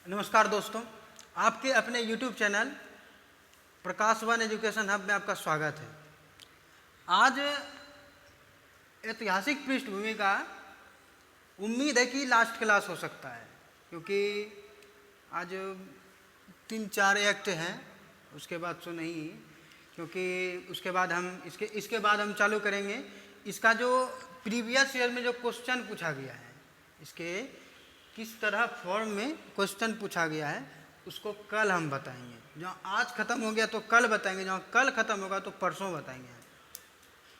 नमस्कार दोस्तों, आपके अपने YouTube चैनल प्रकाश वन एजुकेशन हब में आपका स्वागत है। आज ऐतिहासिक पृष्ठभूमि का उम्मीद है कि लास्ट क्लास हो सकता है, क्योंकि आज 3-4 एक्ट हैं, उसके बाद तो नहीं, क्योंकि उसके बाद हम इसके बाद हम चालू करेंगे। इसका जो प्रीवियस ईयर में जो क्वेश्चन पूछा गया है, इसके किस तरह फॉर्म में क्वेश्चन पूछा गया है, उसको कल हम बताएंगे। जहाँ आज ख़त्म हो गया तो कल बताएंगे, जहाँ कल ख़त्म होगा तो परसों बताएंगे,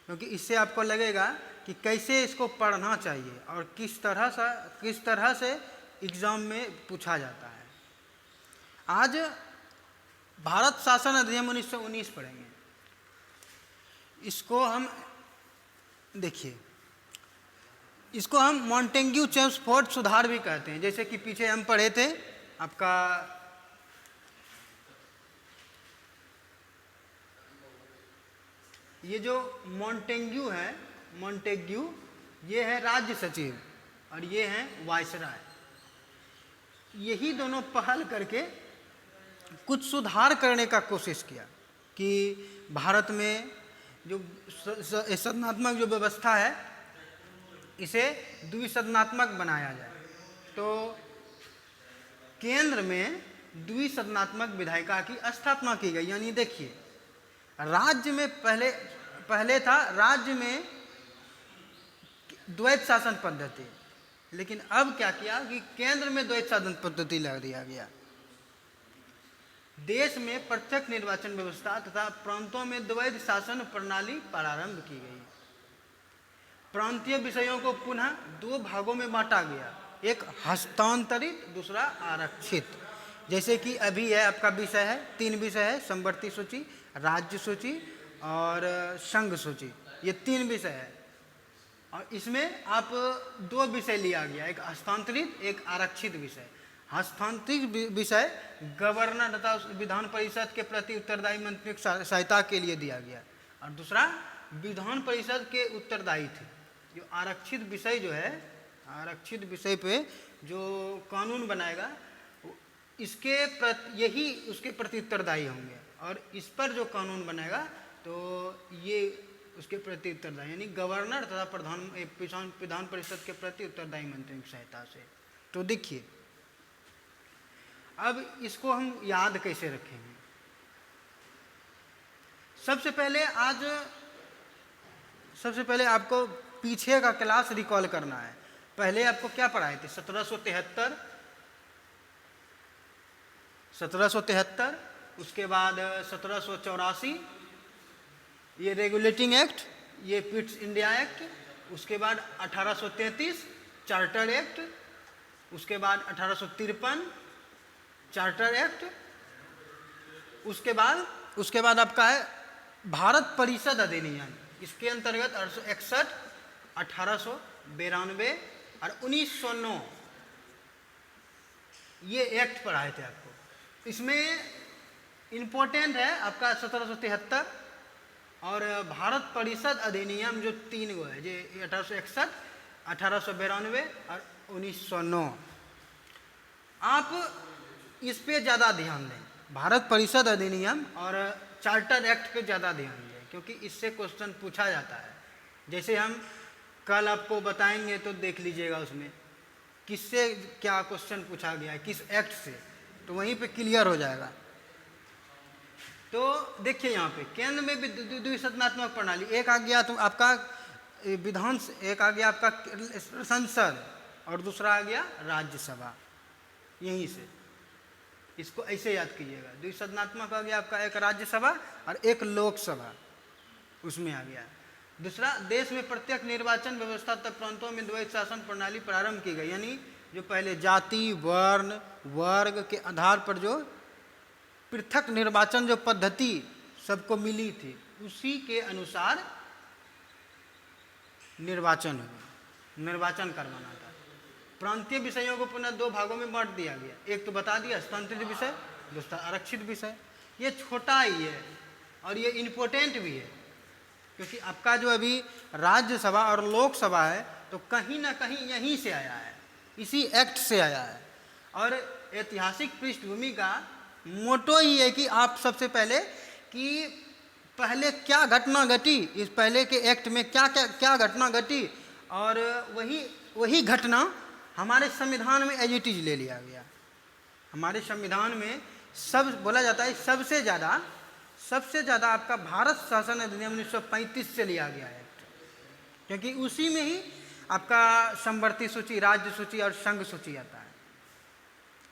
क्योंकि इससे आपको लगेगा कि कैसे इसको पढ़ना चाहिए और किस तरह से एग्ज़ाम में पूछा जाता है। आज भारत शासन अधिनियम 1919 पढ़ेंगे। इसको हम देखिए, इसको हम मॉन्टेग्यू चेम्सफोर्ड सुधार भी कहते हैं। जैसे कि पीछे हम पढ़े थे, आपका ये जो मॉन्टेग्यू ये है राज्य सचिव और ये हैं वायसराय। यही दोनों पहल करके कुछ सुधार करने का कोशिश किया कि भारत में जो सदनात्मक जो व्यवस्था है इसे द्विसदनात्मक बनाया जाए। तो केंद्र में द्विसदनात्मक विधायिका की स्थापना की गई। यानी देखिए, राज्य में पहले था राज्य में द्वैत शासन पद्धति, लेकिन अब क्या किया कि केंद्र में द्वैत शासन पद्धति ला दिया गया। देश में प्रत्यक्ष निर्वाचन व्यवस्था तथा प्रांतों में द्वैत शासन प्रणाली प्रारंभ की गई। प्रांतीय विषयों को पुनः 2 भागों में बांटा गया, एक हस्तांतरित, दूसरा आरक्षित। जैसे कि अभी है आपका विषय है, 3 विषय है, समवर्ती सूची, राज्य सूची और संघ सूची। ये 3 विषय है और इसमें आप 2 विषय लिया गया, एक हस्तांतरित, एक आरक्षित विषय। हस्तांतरित विषय गवर्नर तथा विधान परिषद के प्रति उत्तरदायी मंत्री की सहायता के लिए दिया गया और दूसरा विधान परिषद के उत्तरदायी थे। जो आरक्षित विषय जो है, आरक्षित विषय पे जो कानून बनाएगा यही उसके प्रति उत्तरदायी होंगे और इस पर जो कानून बनेगा तो ये उसके प्रति उत्तरदायी, यानी गवर्नर तथा विधान परिषद के प्रति उत्तरदायी मंत्री की सहायता से। तो देखिए, अब इसको हम याद कैसे रखेंगे। सबसे पहले आपको पीछे का क्लास रिकॉल करना है। पहले आपको क्या पढ़ाए थे? 1773, उसके बाद 1784 ये रेगुलेटिंग एक्ट, ये पिट्स इंडिया एक्ट, उसके बाद 1833 चार्टर एक्ट, उसके बाद 1853 चार्टर एक्ट, उसके बाद आपका है भारत परिषद अधिनियम। इसके अंतर्गत 1861, 1892 और 1909 ये एक्ट पढ़ाए थे आपको। इसमें इम्पोर्टेंट है आपका 1773 और भारत परिषद अधिनियम जो 3 गो है, जो 1861, 1892 और 1909। आप इस पे ज़्यादा ध्यान दें, भारत परिषद अधिनियम और चार्टर एक्ट पे ज़्यादा ध्यान दें, क्योंकि इससे क्वेश्चन पूछा जाता है। जैसे हम कल आपको बताएंगे तो देख लीजिएगा उसमें किससे क्या क्वेश्चन पूछा गया है, किस एक्ट से, तो वहीं पे क्लियर हो जाएगा। तो देखिए यहाँ पे केंद्र में भी द्विसदनात्मक प्रणाली, एक आ गया तो आपका विधान, एक आ गया आपका संसद और दूसरा आ गया राज्यसभा। यहीं से इसको ऐसे याद कीजिएगा, द्विसदनात्मक आ गया आपका एक राज्यसभा और एक लोकसभा, उसमें आ गया। दूसरा, देश में प्रत्यक्ष निर्वाचन व्यवस्था तक प्रांतों में द्वैत शासन प्रणाली प्रारंभ की गई। यानी जो पहले जाति, वर्ण, वर्ग के आधार पर जो पृथक निर्वाचन जो पद्धति सबको मिली थी, उसी के अनुसार निर्वाचन करवाना था। प्रांतीय विषयों को पुनः 2 भागों में बांट दिया गया, एक तो बता दिया हस्तांतरित विषय, दूसरा आरक्षित विषय। ये छोटा ही है और ये इम्पोर्टेंट भी है, क्योंकि आपका जो अभी राज्यसभा और लोकसभा है तो कहीं ना कहीं यहीं से आया है, इसी एक्ट से आया है। और ऐतिहासिक पृष्ठभूमि का मोटो ही है कि आप सबसे पहले कि पहले क्या घटना घटी, इस पहले के एक्ट में क्या क्या क्या घटना घटी, और वही घटना हमारे संविधान में एज इट इज ले लिया गया। हमारे संविधान में सब बोला जाता है सबसे ज़्यादा आपका भारत शासन अधिनियम 1935 से लिया गया है, क्योंकि उसी में ही आपका समवर्ती सूची, राज्य सूची और संघ सूची आता है।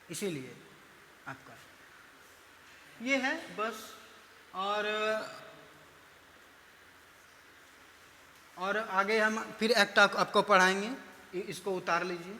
इसीलिए आपका ये है बस। और आगे हम फिर एक्ट आपको पढ़ाएंगे, इसको उतार लीजिए।